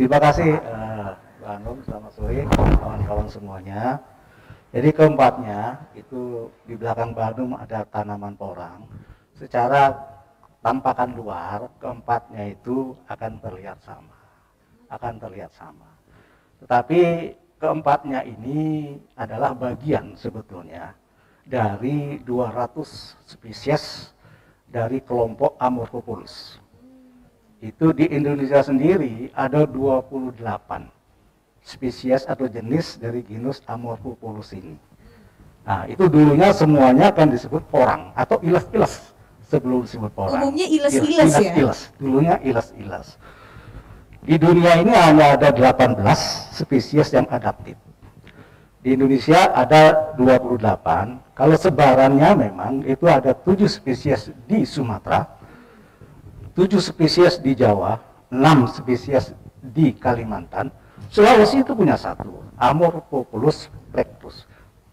Terima kasih Pak Anum, selamat sore kawan-kawan semuanya. Jadi keempatnya itu di belakang Pak Anum ada tanaman porang. Secara tampakan luar keempatnya itu akan terlihat sama. Tetapi keempatnya ini adalah bagian sebetulnya dari 200 spesies dari kelompok Amorphophilus. Itu di Indonesia sendiri ada 28 spesies atau jenis dari genus Amorphophilus ini. Nah, itu dulunya semuanya akan disebut porang atau iles-iles sebelum disebut porang. Umumnya iles-iles ya? Dulunya iles-iles. Di dunia ini hanya ada 18 spesies yang adaptif. Di Indonesia ada 28. Kalau sebarannya memang itu ada 7 spesies di Sumatera, 7 spesies di Jawa, 6 spesies di Kalimantan. Sulawesi itu punya satu, Amorphophilus plectus.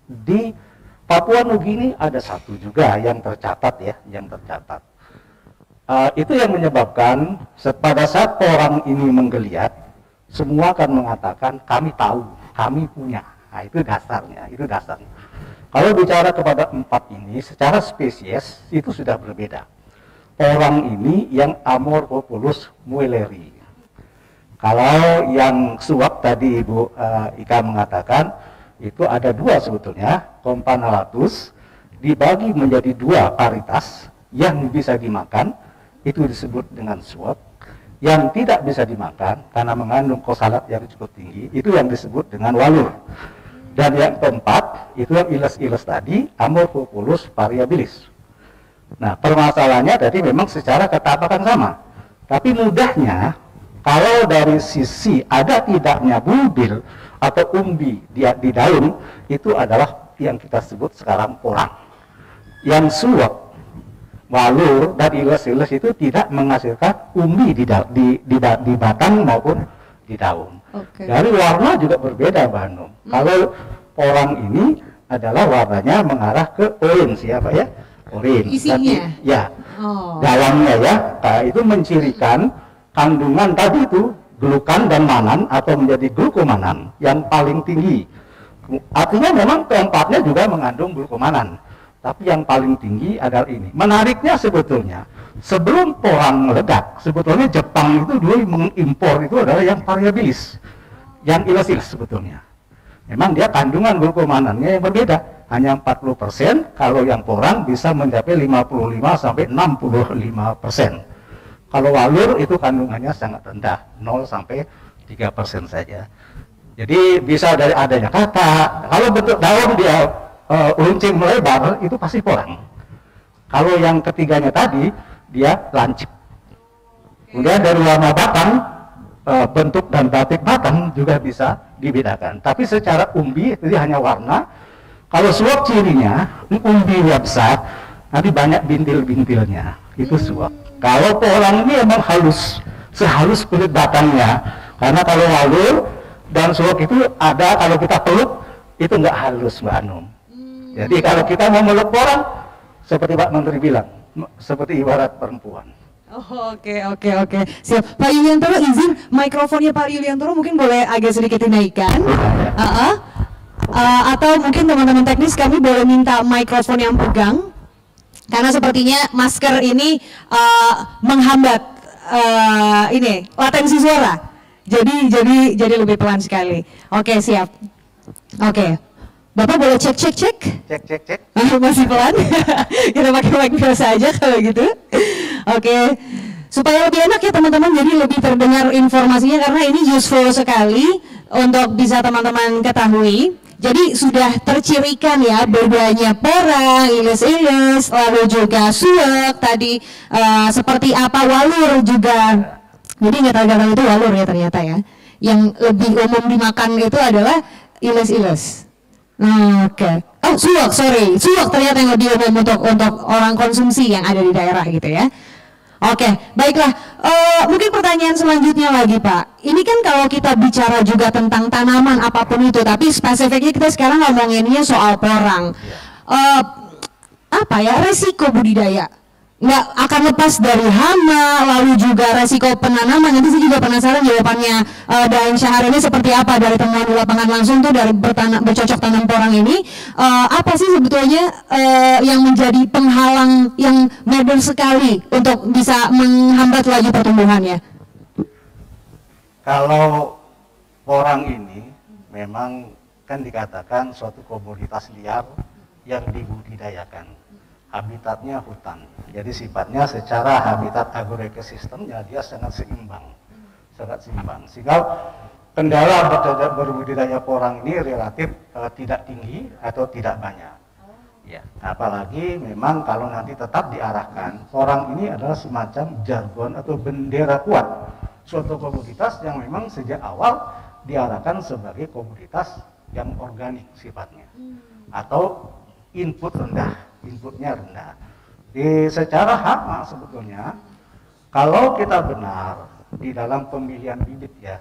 Di Papua Nugini ada satu juga yang tercatat ya, itu yang menyebabkan pada saat orang ini menggeliat, semua akan mengatakan kami tahu, kami punya. Nah, itu dasarnya. Kalau bicara kepada 4 ini, secara spesies itu sudah berbeda. Orang ini yang Amorphophilus muelleri. Kalau yang suap tadi Ibu Ika mengatakan, itu ada 2 sebetulnya, Campanulatus dibagi menjadi 2 paritas yang bisa dimakan, itu disebut dengan suap. Yang tidak bisa dimakan karena mengandung kosalat yang cukup tinggi, itu yang disebut dengan walur. Dan yang keempat, itu yang iles-iles tadi, Amorphophilus variabilis. Nah, permasalahannya tadi memang secara ketampakan sama. Tapi mudahnya, kalau dari sisi ada tidaknya bulbil atau umbi di daun, itu adalah yang kita sebut sekarang porang. Yang suap, walur, dan iles-iles itu tidak menghasilkan umbi di batang maupun di daun. Okay. Dari warna juga berbeda, Mbak Hanum. Kalau porang ini adalah warnanya mengarah ke orange ya Pak ya, orange. Isinya? Tapi, ya, dalamnya ya, nah, itu mencirikan kandungan tadi itu glukan dan manan atau menjadi glukomanan yang paling tinggi. Artinya memang keempatnya juga mengandung glukomanan, tapi yang paling tinggi adalah ini. Menariknya sebetulnya, sebelum porang meledak, sebetulnya Jepang itu dulu mengimpor itu adalah yang variabilis, yang iles-iles sebetulnya. Memang dia kandungan glukomanannya yang berbeda, hanya 40%, kalau yang porang bisa mencapai 55 sampai 65%. Kalau walur itu kandungannya sangat rendah, 0 sampai 3% saja. Jadi bisa dari adanya kata, kalau bentuk daun dia runcing melebar, itu pasti porang. Kalau yang ketiganya tadi, dia lancip. Kemudian dari warna batang, bentuk dan batik batang juga bisa dibedakan. Tapi secara umbi itu hanya warna. Kalau suap cirinya, umbinya besar, nanti banyak bintil-bintilnya. Itu suap. Kalau porang ini emang halus, sehalus kulit batangnya. Karena kalau walur dan suap itu ada, kalau kita peluk, itu nggak halus, Mbak Anum. Jadi kalau kita mau meluk porang, seperti Pak Menteri bilang, seperti ibarat perempuan. Oh, oke. Siap. Pak Yuliantoro, izin mikrofonnya Pak Yuliantoro mungkin boleh agak sedikit dinaikkan. Atau mungkin teman-teman teknis kami boleh minta mikrofon yang pegang. Karena sepertinya masker ini menghambat ini latensi suara. Jadi lebih pelan sekali. Oke, siap. Oke. Bapak boleh cek. Cek. Masih pelan. Kita pakai mic biasa aja kalau gitu. Oke. Supaya lebih enak ya teman-teman, jadi lebih terdengar informasinya karena ini useful sekali untuk bisa teman-teman ketahui. Jadi sudah tercirikan ya bedanya porang, iles-iles, lalu juga suwek tadi seperti apa walur juga. Jadi gatal-gatal itu walur ya ternyata ya. Yang lebih umum dimakan itu adalah iles-iles. Oke. Oh, suwek ternyata yang lebih umum untuk orang konsumsi yang ada di daerah gitu ya. Oke, baiklah. Mungkin pertanyaan selanjutnya lagi Pak. Ini kan kalau kita bicara juga tentang tanaman apapun itu, tapi spesifiknya kita sekarang ngomonginnya soal porang. Apa ya resiko budidaya? nggak akan lepas dari hama, lalu juga resiko penanaman. Nanti saya juga penasaran jawabannya Daeng Syahar ini seperti apa dari temuan di lapangan langsung tuh dari bercocok tanam porang ini. Apa sih sebetulnya yang menjadi penghalang yang modern sekali untuk bisa menghambat laju pertumbuhannya? Kalau porang ini memang kan dikatakan suatu komoditas liar yang dibudidayakan. Habitatnya hutan, jadi sifatnya secara habitat agroekosistemnya dia sangat seimbang, sehingga kendala berbudidaya porang ini relatif tidak tinggi atau tidak banyak. Ya, apalagi memang kalau nanti tetap diarahkan, porang ini adalah semacam jargon atau bendera kuat, suatu komoditas yang memang sejak awal diarahkan sebagai komoditas yang organik sifatnya, atau inputnya rendah. Secara hama sebetulnya, kalau kita benar di dalam pemilihan bibit ya,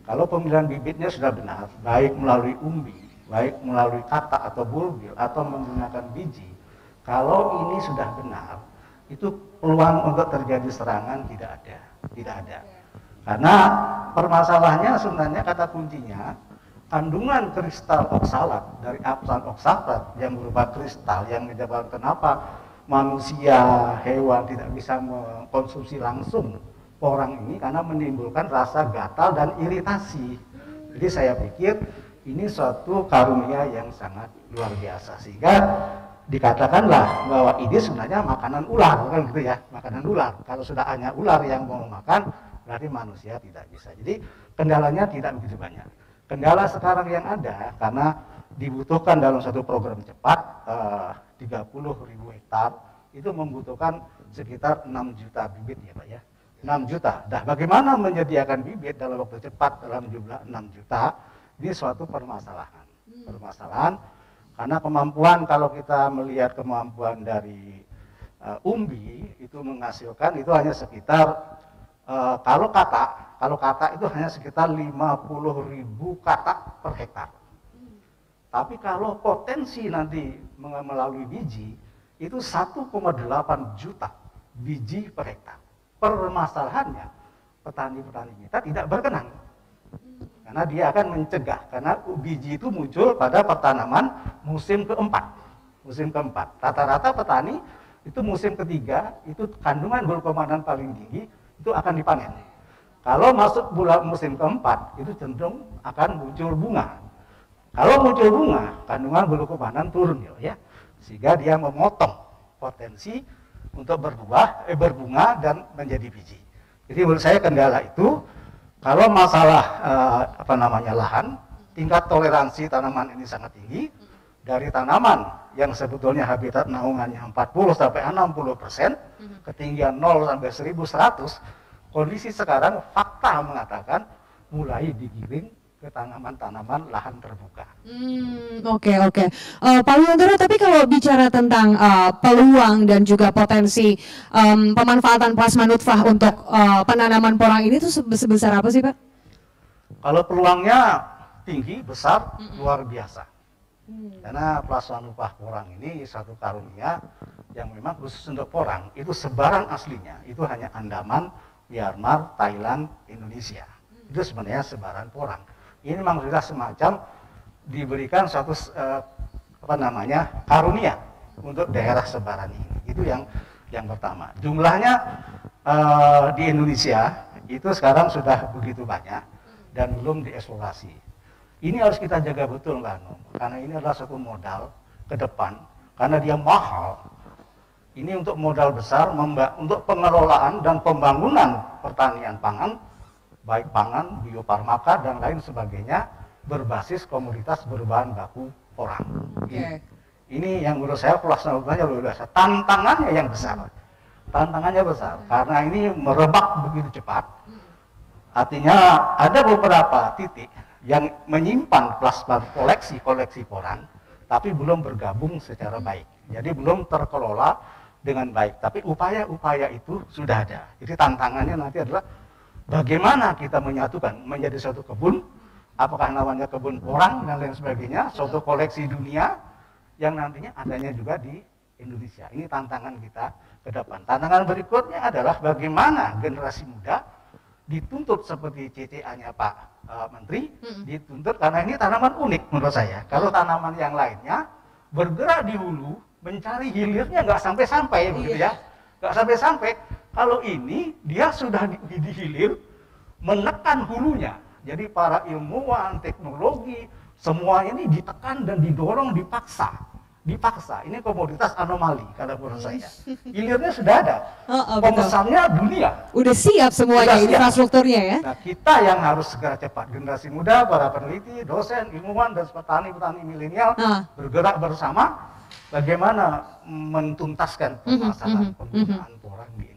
kalau pemilihan bibitnya sudah benar, baik melalui umbi, baik melalui kata atau bulbil, atau menggunakan biji, kalau ini sudah benar, itu peluang untuk terjadi serangan tidak ada. Karena permasalahannya sebenarnya kata kuncinya, kandungan kristal oksalat dari apsan oksaprat yang berupa kristal yang menyebabkan kenapa manusia, hewan tidak bisa mengkonsumsi langsung porang ini karena menimbulkan rasa gatal dan iritasi. Jadi saya pikir ini suatu karunia yang sangat luar biasa, sehingga dikatakanlah bahwa ini sebenarnya makanan ular, kan gitu ya, makanan ular. Kalau sudah hanya ular yang mau makan, berarti manusia tidak bisa. Jadi kendalanya tidak begitu banyak. Kendala sekarang yang ada karena dibutuhkan dalam satu program cepat 30.000 hektar itu membutuhkan sekitar 6 juta bibit ya Pak ya, 6 juta. Nah, bagaimana menyediakan bibit dalam waktu cepat dalam jumlah 6 juta, ini suatu permasalahan karena kemampuan, kalau kita melihat kemampuan dari umbi itu menghasilkan itu hanya sekitar kalau kata itu hanya sekitar 50.000 kata per hektar. Tapi kalau potensi nanti melalui biji itu 1,8 juta biji per hektar. Permasalahannya petani-petani kita tidak berkenan. Karena dia akan mencegah, karena biji itu muncul pada pertanaman musim keempat. Rata-rata petani itu musim ketiga itu kandungan glukomanan paling tinggi itu akan dipanen. Kalau masuk bulan musim keempat, itu cenderung akan muncul bunga. Kalau muncul bunga, kandungan glukomanan turun ya, sehingga dia memotong potensi untuk berbunga dan menjadi biji. Jadi menurut saya kendala itu, kalau masalah lahan, tingkat toleransi tanaman ini sangat tinggi. Dari tanaman yang sebetulnya habitat naungannya 40-60%, ketinggian 0 sampai 1100. Kondisi sekarang fakta mengatakan mulai digiring ke tanaman-tanaman lahan terbuka. Oke. Pak Wiyontoro, tapi kalau bicara tentang peluang dan juga potensi pemanfaatan plasma nutfah untuk penanaman porang ini tuh sebesar apa sih Pak? Kalau peluangnya tinggi, besar, luar biasa. Karena plasma nutfah porang ini satu karunia yang memang khusus untuk porang. Itu sebaran aslinya, itu hanya Andaman, Myanmar, Thailand, Indonesia. Itu sebenarnya sebaran porang. Ini memang sudah semacam diberikan suatu karunia untuk daerah sebaran ini. Itu yang pertama. Jumlahnya di Indonesia itu sekarang sudah begitu banyak dan belum dieksplorasi. Ini harus kita jaga betul Mbak Hanum, karena ini adalah suatu modal ke depan, karena dia mahal. Ini untuk modal besar untuk pengelolaan dan pembangunan pertanian pangan, baik pangan, biofarmaka, dan lain sebagainya, berbasis komoditas berbahan baku porang. Ini yang menurut saya pelaksananya luar biasa. Tantangannya besar, karena ini merebak begitu cepat. Artinya ada beberapa titik yang menyimpan plasma koleksi porang, tapi belum bergabung secara baik. Jadi belum terkelola dengan baik, tapi upaya-upaya itu sudah ada. Jadi tantangannya nanti adalah bagaimana kita menyatukan menjadi suatu kebun, apakah namanya kebun porang dan lain sebagainya, suatu koleksi dunia yang nantinya adanya juga di Indonesia. Ini tantangan kita ke depan. Tantangan berikutnya adalah bagaimana generasi muda dituntut seperti CTA-nya Pak Menteri, dituntut karena ini tanaman unik menurut saya. Kalau tanaman yang lainnya bergerak di hulu, mencari hilirnya nggak sampai-sampai begitu ya, nggak sampai-sampai. Kalau ini dia sudah di hilir, menekan hulunya. Jadi para ilmuwan, teknologi, semua ini ditekan dan didorong, dipaksa. Ini komoditas anomali kalau menurut saya. Hilirnya sudah ada, pemesannya dunia. Udah siap semuanya, infrastrukturnya ya. Nah, kita yang harus segera cepat, generasi muda, para peneliti, dosen, ilmuwan, dan petani milenial bergerak bersama bagaimana mentuntaskan permasalahan penggunaan boran di